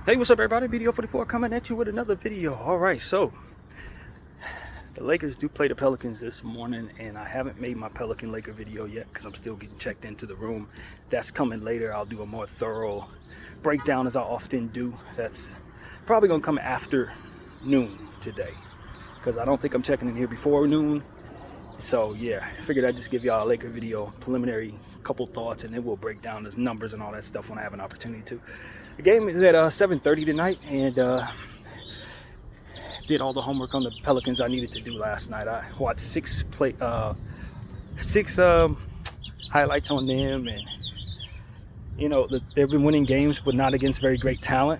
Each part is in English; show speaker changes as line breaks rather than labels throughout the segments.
Hey, what's up, everybody? BDO44 coming at you with another video. All right, so the Lakers do play the Pelicans this morning, and I haven't made my Pelican Laker video yet because I'm still getting checked into the room. That's coming later. I'll do a more thorough breakdown as I often do. That's probably gonna come after noon today because I don't think I'm checking in here before noon. So yeah, I figured I'd just give y'all a Laker video, preliminary couple thoughts, and then we'll break down the numbers and all that stuff when I have an opportunity to. The game is at 7:30 tonight, and did all the homework on the Pelicans I needed to do last night. I watched six highlights on them, and you know they've been winning games, but not against very great talent.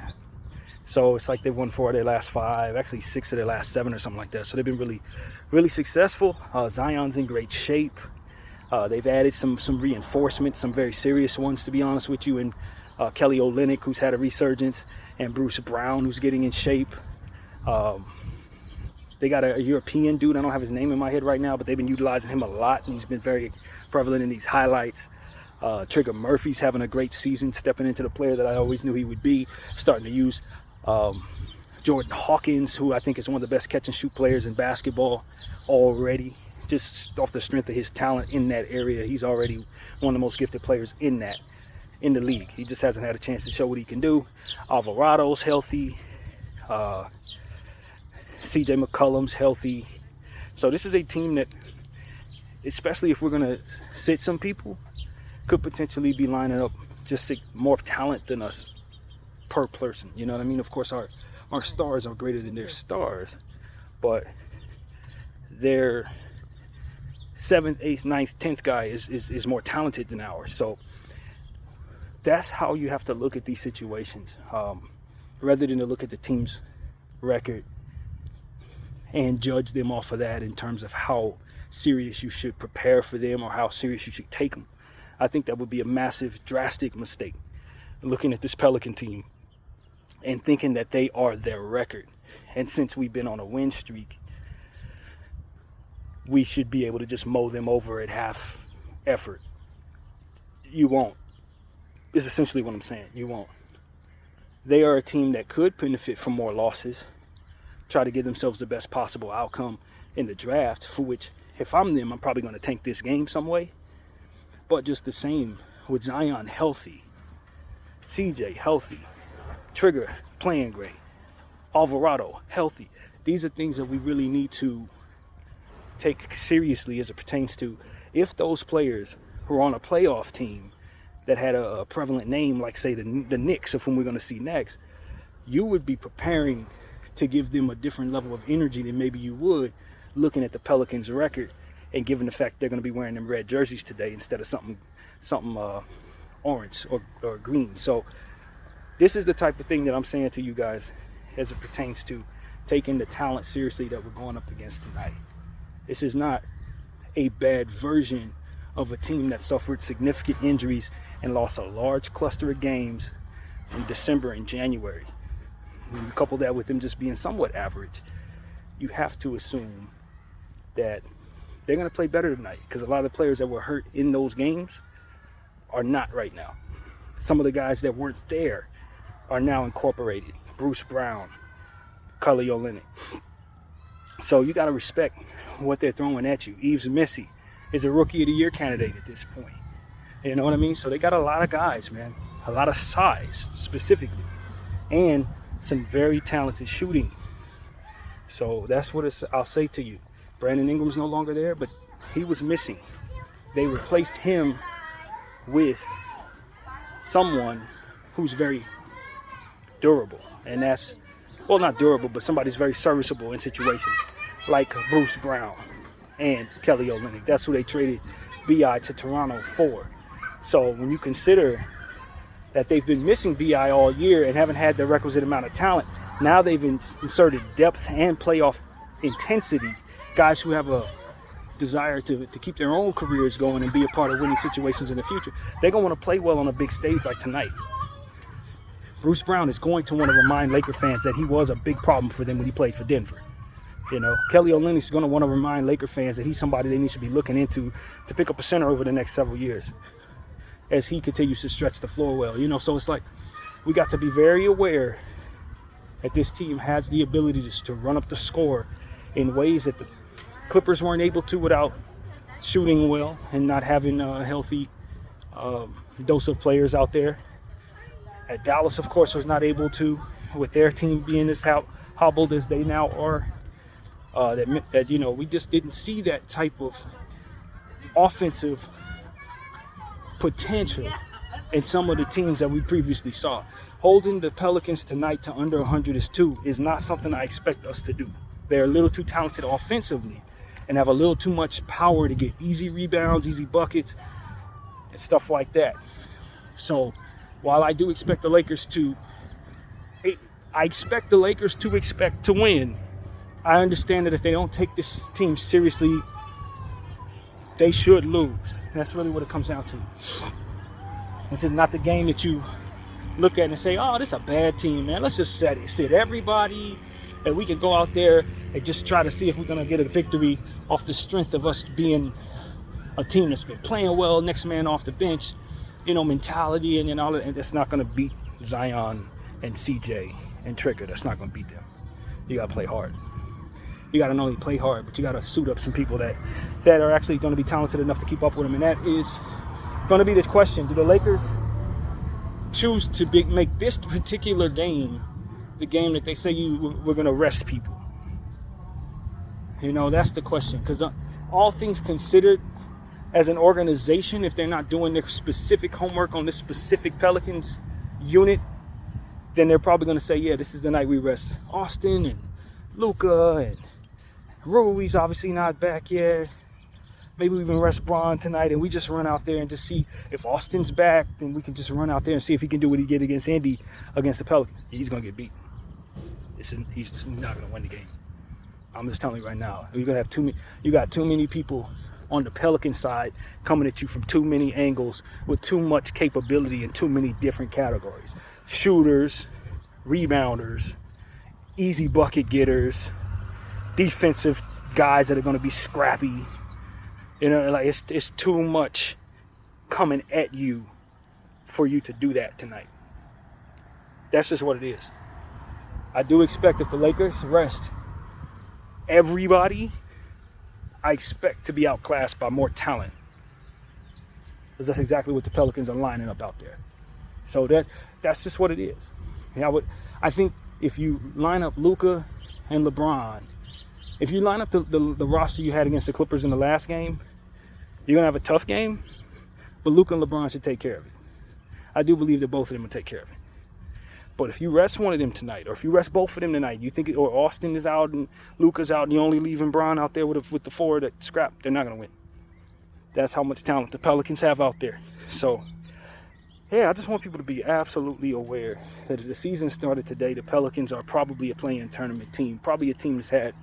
So it's like they've won 4 of their last 5, actually 6 of their last 7 or something like that. So they've been really successful. Zion's in great shape. They've added some reinforcements, some very serious ones, to be honest with you, and Kelly Olynyk, who's had a resurgence, and Bruce Brown, who's getting in shape. They got a European dude. I don't have his name in my head right now, but they've been utilizing him a lot, and he's been very prevalent in these highlights. Trigger Murphy's having a great season, stepping into the player that I always knew he would be, starting to use Jordan Hawkins, who I think is one of the best catch and shoot players in basketball already. Just off the strength of his talent in that area, he's already one of the most gifted players in the league. He just hasn't had a chance to show what he can do. Alvarado's healthy. CJ McCollum's healthy. So this is a team that, especially if we're going to sit some people, could potentially be lining up just more talent than us per person. You know what I mean? Of course, our stars are greater than their stars, but their 7th, 8th, 9th, 10th guy is more talented than ours. So that's how you have to look at these situations, rather than to look at the team's record and judge them off of that in terms of how serious you should prepare for them or how serious you should take them. I think that would be a massive, drastic mistake, looking at this Pelican team and thinking that they are their record. And since we've been on a win streak, we should be able to just mow them over at half effort. You won't. Is essentially what I'm saying. You won't. They are a team that could benefit from more losses, try to give themselves the best possible outcome in the draft, for which, if I'm them, I'm probably going to tank this game some way. But just the same, with Zion healthy, CJ healthy, Trigger playing great, Alvarado healthy, these are things that we really need to take seriously as it pertains to if those players who are on a playoff team that had a prevalent name, like say the Knicks, of whom we're going to see next, you would be preparing to give them a different level of energy than maybe you would looking at the Pelicans record, and given the fact they're going to be wearing them red jerseys today instead of something orange or green. So this is the type of thing that I'm saying to you guys as it pertains to taking the talent seriously that we're going up against tonight. This is not a bad version of a team that suffered significant injuries and lost a large cluster of games in December and January. When you couple that with them just being somewhat average, you have to assume that they're going to play better tonight, because a lot of the players that were hurt in those games are not right now. Some of the guys that weren't there are now incorporated. Bruce Brown, Kelly Olynyk. So you got to respect what they're throwing at you. Yves Missi is a Rookie of the Year candidate at this point. You know what I mean? So they got a lot of guys, man. A lot of size, specifically. And some very talented shooting. So that's what I'll say to you. Brandon Ingram's no longer there, but he was missing. They replaced him with someone who's very durable. And that's, well, not durable, but somebody's very serviceable in situations, like Bruce Brown and Kelly Olynyk. That's who they traded B.I. to Toronto for. So when you consider that they've been missing B.I. all year and haven't had the requisite amount of talent, now they've inserted depth and playoff intensity, guys who have a desire to keep their own careers going and be a part of winning situations in the future. They're going to want to play well on a big stage like tonight. Bruce Brown is going to want to remind Laker fans that he was a big problem for them when he played for Denver. You know, Kelly Olynyk is going to want to remind Laker fans that he's somebody they need to be looking into to pick up a center over the next several years as he continues to stretch the floor well. You know, so it's like we got to be very aware that this team has the ability to run up the score in ways that the Clippers weren't able to without shooting well and not having a healthy dose of players out there. Dallas, of course, was not able to, with their team being as hobbled as they now are. That you know, we just didn't see that type of offensive potential in some of the teams that we previously saw. Holding the Pelicans tonight to under 100 is not something I expect us to do. They're a little too talented offensively and have a little too much power to get easy rebounds, easy buckets, and stuff like that. So while I do expect the Lakers to expect to win, I understand that if they don't take this team seriously, they should lose. That's really what it comes down to. This is not the game that you look at and say, oh, this is a bad team, man. Let's just sit everybody, and we can go out there and just try to see if we're going to get a victory off the strength of us being a team that's been playing well, next man off the bench, you know, mentality and all that. And that's not going to beat Zion and CJ and Trigger. That's not going to beat them. You got to play hard. You got to not only play hard, but you got to suit up some people that are actually going to be talented enough to keep up with them. And that is going to be the question. Do the Lakers choose to make this particular game the game that they say we're going to rest people? You know, that's the question. Because all things considered, as an organization, if they're not doing their specific homework on this specific Pelicans unit, then they're probably going to say, yeah, this is the night we rest Austin and Luka, and Rui's obviously not back yet. Maybe we even rest Bron tonight, and we just run out there and just see if Austin's back. Then we can just run out there and see if he can do what he did against Indy against the Pelicans. He's going to get beat. He's just not going to win the game. I'm just telling you right now. You're going to have you got too many people on the Pelican side coming at you from too many angles with too much capability in too many different categories. Shooters, rebounders, easy bucket getters, defensive guys that are going to be scrappy. You know, like it's too much coming at you for you to do that tonight. That's just what it is. I do expect if the Lakers rest everybody, I expect to be outclassed by more talent. Because that's exactly what the Pelicans are lining up out there. So that's just what it is. I think if you line up Luka and LeBron, if you line up the roster you had against the Clippers in the last game, you're going to have a tough game, but Luka and LeBron should take care of it. I do believe that both of them will take care of it. But if you rest one of them tonight, or if you rest both of them tonight, you think, or Austin is out and Luka's out, and you're only leaving Bron out there with the four that scrap, they're not going to win. That's how much talent the Pelicans have out there. So, yeah, I just want people to be absolutely aware that if the season started today, the Pelicans are probably a play-in tournament team, probably a team that's had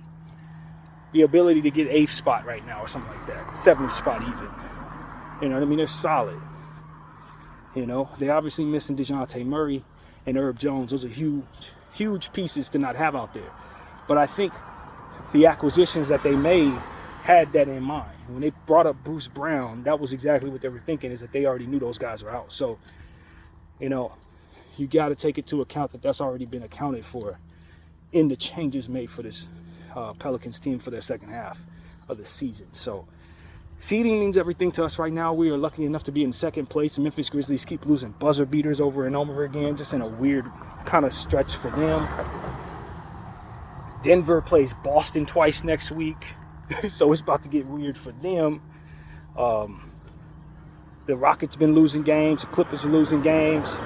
the ability to get 8th spot right now or something like that, 7th spot even. You know what I mean? They're solid. You know, they're obviously missing DeJounte Murray and Herb Jones. Those are huge, huge pieces to not have out there. But I think the acquisitions that they made had that in mind. When they brought up Bruce Brown, that was exactly what they were thinking, is that they already knew those guys were out. So, you know, you got to take it to account that that's already been accounted for in the changes made for this Pelicans team for their second half of the season. So seeding means everything to us right now. We are lucky enough to be in second place. The Memphis Grizzlies keep losing buzzer beaters over and over again, just in a weird kind of stretch for them. Denver plays Boston twice next week, so it's about to get weird for them. The Rockets been losing games. The Clippers are losing games.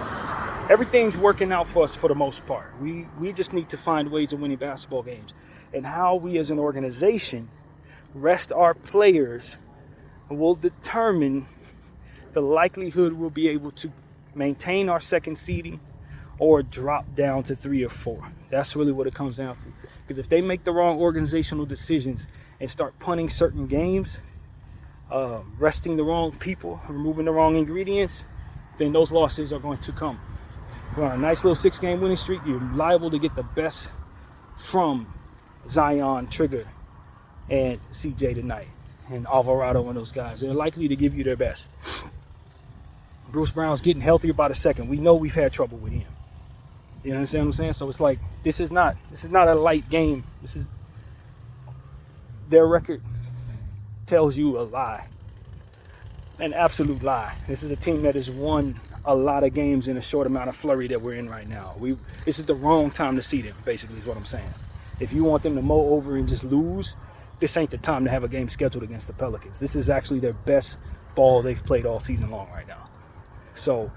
Everything's working out for us for the most part. We just need to find ways of winning basketball games. And how we as an organization rest our players will determine the likelihood we'll be able to maintain our second seeding or drop down to 3 or 4. That's really what it comes down to. Because if they make the wrong organizational decisions and start punting certain games, resting the wrong people, removing the wrong ingredients, then those losses are going to come. We're on a nice little 6-game winning streak. You're liable to get the best from Zion, Trigger, and CJ tonight, and Alvarado and those guys. They're likely to give you their best. Bruce Brown's getting healthier by the second. We know we've had trouble with him. You understand what I'm saying? So it's like this is not a light game. This is their record tells you a lie, an absolute lie. This is a team that has won a lot of games in a short amount of flurry that we're in right now. This is the wrong time to see them, basically, is what I'm saying. If you want them to mow over and just lose, this ain't the time to have a game scheduled against the Pelicans. This is actually their best ball they've played all season long right now. So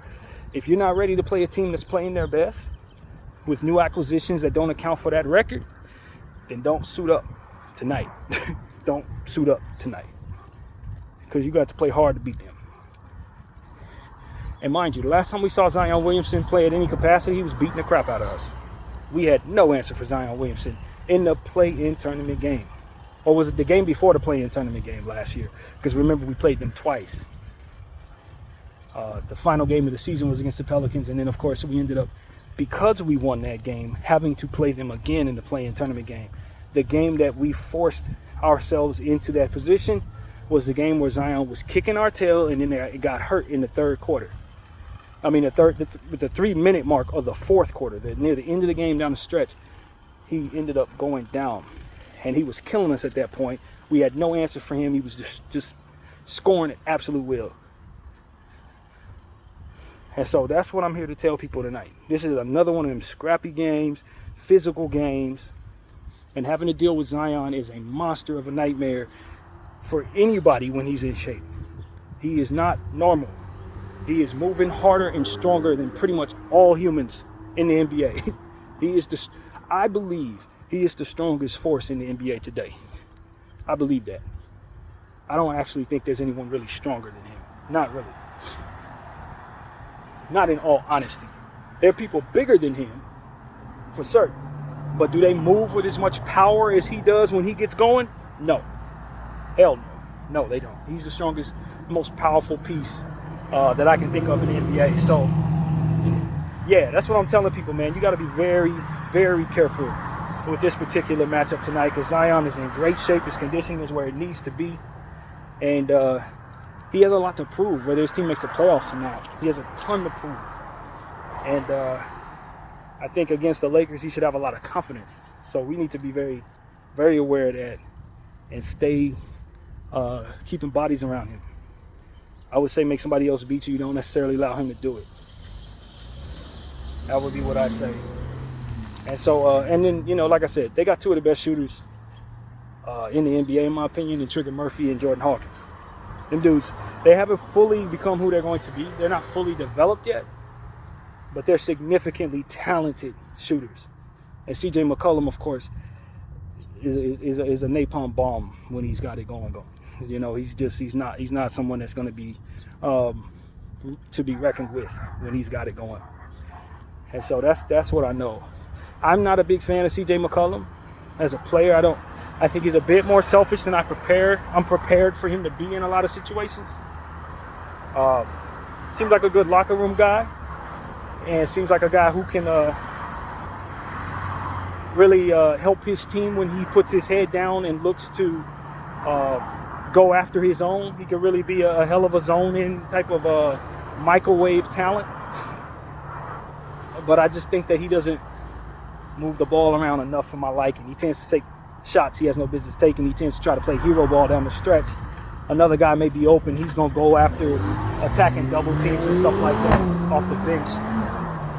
if you're not ready to play a team that's playing their best with new acquisitions that don't account for that record, then don't suit up tonight. Don't suit up tonight, because you got to play hard to beat them. And mind you, the last time we saw Zion Williamson play at any capacity, he was beating the crap out of us. We had no answer for Zion Williamson in the play-in tournament game. Or was it the game before the play-in tournament game last year? Because remember, we played them twice. The final game of the season was against the Pelicans, and then, of course, we ended up, because we won that game, having to play them again in the play-in tournament game. The game that we forced ourselves into that position was the game where Zion was kicking our tail, and then it got hurt in the third quarter. I mean, with the 3-minute mark of the fourth quarter, near the end of the game down the stretch, he ended up going down, and he was killing us at that point. We had no answer for him. He was just scoring at absolute will. And so that's what I'm here to tell people tonight. This is another one of them scrappy games, physical games. And having to deal with Zion is a monster of a nightmare for anybody when he's in shape. He is not normal. He is moving harder and stronger than pretty much all humans in the NBA. I believe he is the strongest force in the NBA today. I believe that. I don't actually think there's anyone really stronger than him. Not really. Not in all honesty. There are people bigger than him, for certain. But do they move with as much power as he does when he gets going? No. Hell no. No, they don't. He's the strongest, most powerful piece that I can think of in the NBA. So, yeah, that's what I'm telling people, man. You got to be very, very careful with this particular matchup tonight, because Zion is in great shape. His conditioning is where it needs to be. And he has a lot to prove, whether his team makes the playoffs or not. He has a ton to prove. And I think against the Lakers, he should have a lot of confidence. So we need to be very, very aware of that and stay keeping bodies around him. I would say make somebody else beat you. You don't necessarily allow him to do it. That would be what I say. And so, and then, you know, like I said, they got two of the best shooters in the NBA, in my opinion, in Trigger Murphy and Jordan Hawkins. Them dudes, they haven't fully become who they're going to be. They're not fully developed yet, but they're significantly talented shooters. And CJ McCollum, of course, is a napalm bomb when he's got it going. You know, he's not someone that's going to be to be reckoned with when he's got it going. And so that's what I know. I'm not a big fan of CJ McCollum as a player. I think he's a bit more selfish than I'm prepared for him to be in a lot of situations. Seems like a good locker room guy, and seems like a guy who can really help his team when he puts his head down and looks to go after his own. He could really be a hell of a zone-in type of microwave talent. But I just think that he doesn't move the ball around enough for my liking. He tends to take shots he has no business taking. He tends to try to play hero ball down the stretch. Another guy may be open. He's going to go after attacking double teams and stuff like that off the bench.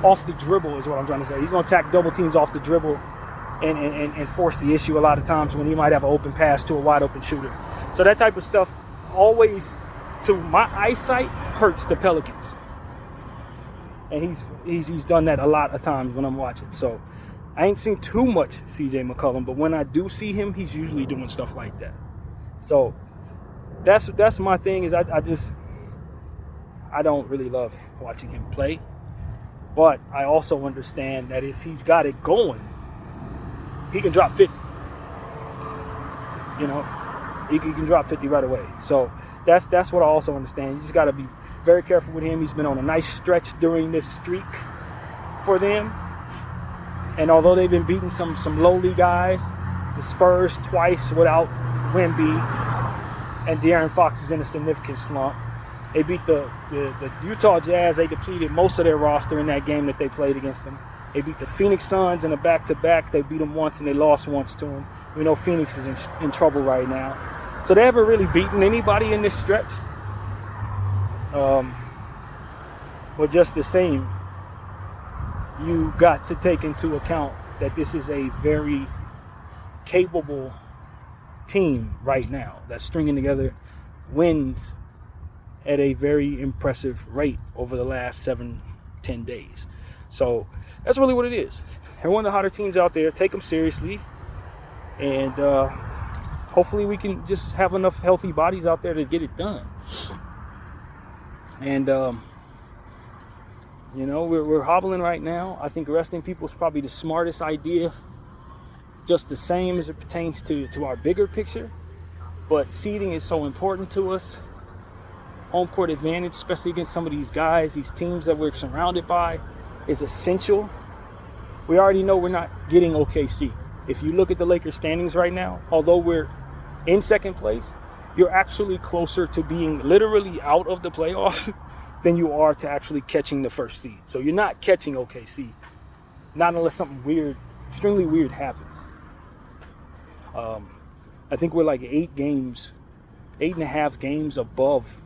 Off the dribble is what I'm trying to say. He's going to attack double teams off the dribble and force the issue a lot of times when he might have an open pass to a wide open shooter. So that type of stuff always, to my eyesight, hurts the Pelicans. And he's done that a lot of times when I'm watching. So I ain't seen too much CJ McCollum, but when I do see him, he's usually doing stuff like that. So that's my thing, is I don't really love watching him play. But I also understand that if he's got it going, he can drop 50. You know, he can drop 50 right away. So that's what I also understand. You just got to be very careful with him. He's been on a nice stretch during this streak for them. And although they've been beating some lowly guys, the Spurs twice without Wemby, and De'Aaron Fox is in a significant slump. They beat the Utah Jazz. They depleted most of their roster in that game that they played against them. They beat the Phoenix Suns in a back-to-back. They beat them once and they lost once to them. We know Phoenix is in trouble right now. So they haven't really beaten anybody in this stretch. But just the same, you got to take into account that this is a very capable team right now that's stringing together wins at a very impressive rate over the last 7-10 days. So that's really what it is. They're one of the hotter teams out there. Take them seriously, and hopefully we can just have enough healthy bodies out there to get it done. And you know, we're hobbling right now. I think resting people is probably the smartest idea, just the same as it pertains to our bigger picture. But seeding is so important to us. Home court advantage, especially against some of these guys, these teams that we're surrounded by, is essential. We already know we're not getting OKC. If you look at the Lakers standings right now, although we're in second place, you're actually closer to being literally out of the playoffs than you are to actually catching the first seed. So you're not catching OKC, not unless something weird, extremely weird happens. I think we're like 8.5 games above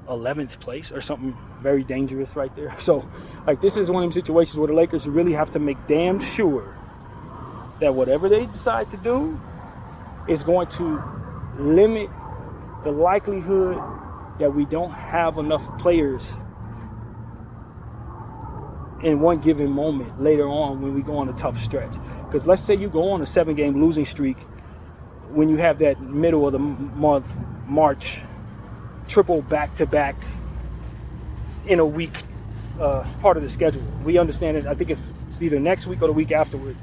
11th place or something very dangerous right there. So like, this is one of them situations where the Lakers really have to make damn sure that whatever they decide to do is going to limit the likelihood that we don't have enough players in one given moment later on when we go on a tough stretch. Because let's say you go on a 7-game losing streak when you have that middle of the month, March, triple back-to-back in a week part of the schedule. We understand it. I think if it's either next week or the week afterward,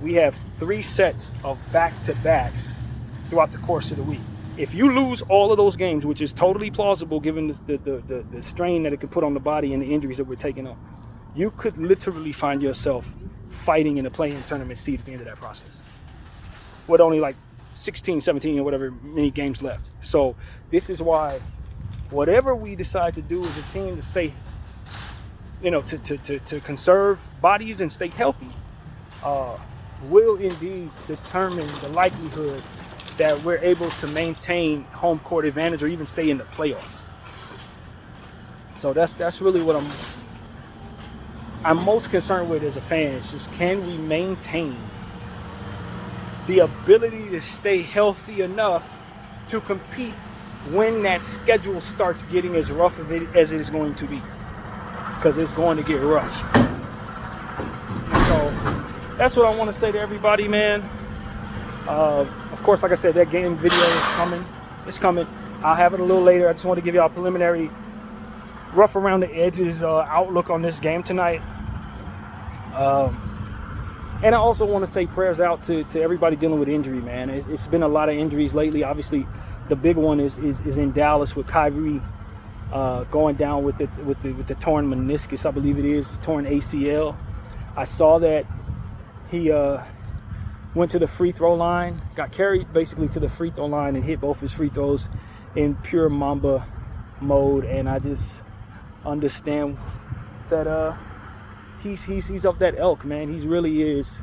we have 3 sets of back-to-backs throughout the course of the week. If you lose all of those games, which is totally plausible given the strain that it could put on the body and the injuries that we're taking on, you could literally find yourself fighting in a play-in tournament seed at the end of that process with only like 16, 17 or whatever many games left. So this is why whatever we decide to do as a team to stay, you know, to conserve bodies and stay healthy, will indeed determine the likelihood that we're able to maintain home court advantage or even stay in the playoffs. So that's really what I'm most concerned with as a fan. It's just, can we maintain the ability to stay healthy enough to compete when that schedule starts getting as rough as it is going to be, because it's going to get rough. So that's what I want to say to everybody, man. Of course, like I said, that game video is coming. It's coming. I'll have it a little later. I just want to give y'all a preliminary rough around the edges outlook on this game tonight. And I also want to say prayers out to everybody dealing with injury, man. It's been a lot of injuries lately. Obviously, the big one is in Dallas with Kyrie going down with the torn meniscus, I believe it is, torn ACL. I saw that he went to the free throw line, got carried basically to the free throw line and hit both his free throws in pure Mamba mode. And I just understand that he's of that ilk, man. He really is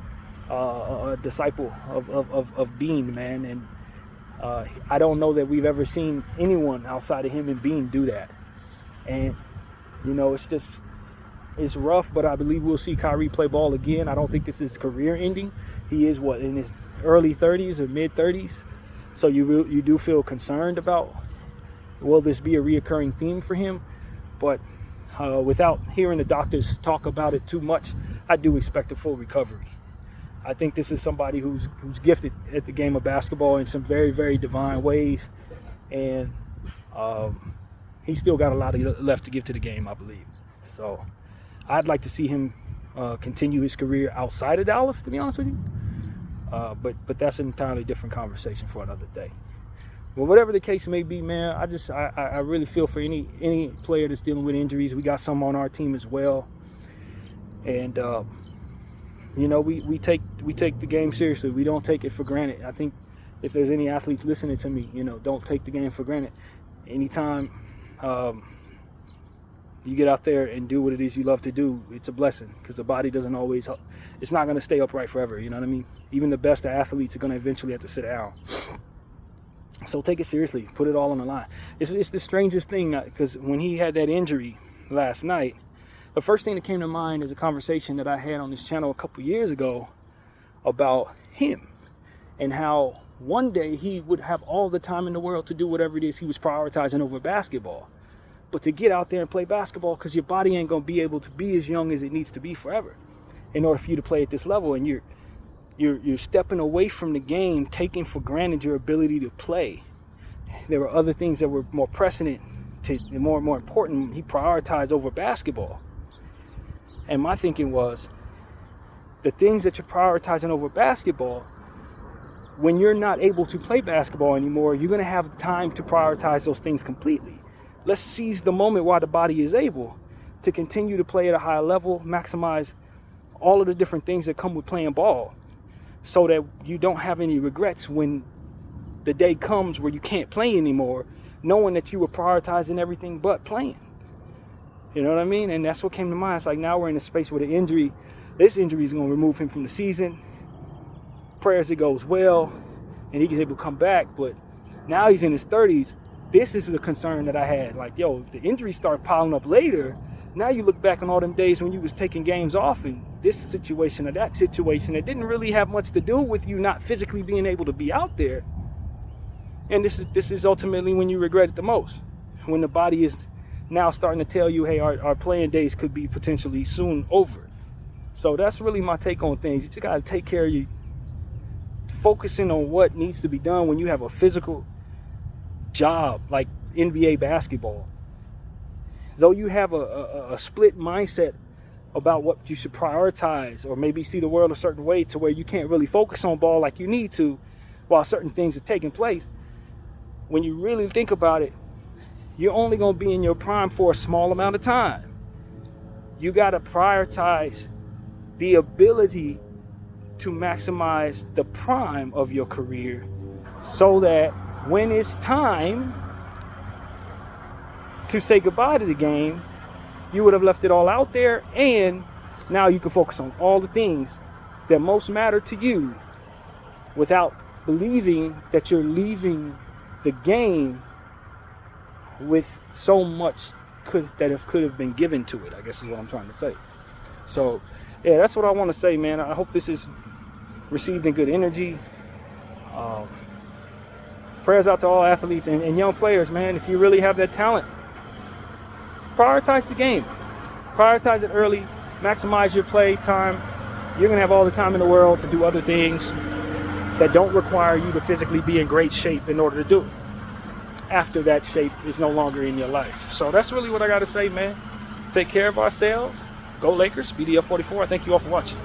a disciple of Bean, man. And I don't know that we've ever seen anyone outside of him and Bean do that. And, you know, it's rough, but I believe we'll see Kyrie play ball again. I don't think this is career ending. He is, in his early 30s or mid 30s. So you do feel concerned about, will this be a reoccurring theme for him? But without hearing the doctors talk about it too much, I do expect a full recovery. I think this is somebody who's gifted at the game of basketball in some very, very divine ways. And he's still got a lot left to give to the game, I believe. So I'd like to see him continue his career outside of Dallas, to be honest with you. But that's an entirely different conversation for another day. Well, whatever the case may be, man, I really feel for any player that's dealing with injuries. We got some on our team as well. And you know, we take the game seriously. We don't take it for granted. I think if there's any athletes listening to me, you know, don't take the game for granted. Anytime You get out there and do what it is you love to do. It's a blessing, because the body doesn't always, it's not going to stay upright forever. You know what I mean? Even the best of athletes are going to eventually have to sit down. So take it seriously. Put it all on the line. It's the strangest thing, because when he had that injury last night, the first thing that came to mind is a conversation that I had on this channel a couple years ago about him, and how one day he would have all the time in the world to do whatever it is he was prioritizing over basketball. But to get out there and play basketball, because your body ain't going to be able to be as young as it needs to be forever in order for you to play at this level. And you're stepping away from the game, taking for granted your ability to play. There were other things that were more precedent, more important, he prioritized over basketball. And my thinking was, the things that you're prioritizing over basketball, when you're not able to play basketball anymore, you're going to have time to prioritize those things completely. Let's seize the moment while the body is able to continue to play at a high level, maximize all of the different things that come with playing ball, so that you don't have any regrets when the day comes where you can't play anymore, knowing that you were prioritizing everything but playing. You know what I mean? And that's what came to mind. It's like, now we're in a space where this injury is going to remove him from the season. Prayers it goes well and he can able to come back. But now he's in his 30s. This is the concern that I had. Like, yo, if the injuries start piling up later, now you look back on all them days when you was taking games off, and this situation or that situation that didn't really have much to do with you not physically being able to be out there. And this is ultimately when you regret it the most, when the body is now starting to tell you, hey, our playing days could be potentially soon over. So that's really my take on things. You just got to take care of you, focusing on what needs to be done when you have a physical job like NBA basketball. Though you have a split mindset about what you should prioritize, or maybe see the world a certain way to where you can't really focus on ball like you need to while certain things are taking place, when you really think about it, you're only going to be in your prime for a small amount of time. You got to prioritize the ability to maximize the prime of your career, so that when it's time to say goodbye to the game, you would have left it all out there, and now you can focus on all the things that most matter to you without believing that you're leaving the game with so much that could have been given to it, I guess is what I'm trying to say. So yeah, that's what I want to say, man. I hope this is received in good energy. Prayers out to all athletes and young players, man. If you really have that talent, prioritize the game. Prioritize it early. Maximize your play time. You're going to have all the time in the world to do other things that don't require you to physically be in great shape in order to do it after that shape is no longer in your life. So that's really what I got to say, man. Take care of ourselves. Go Lakers. BDF44. I thank you all for watching.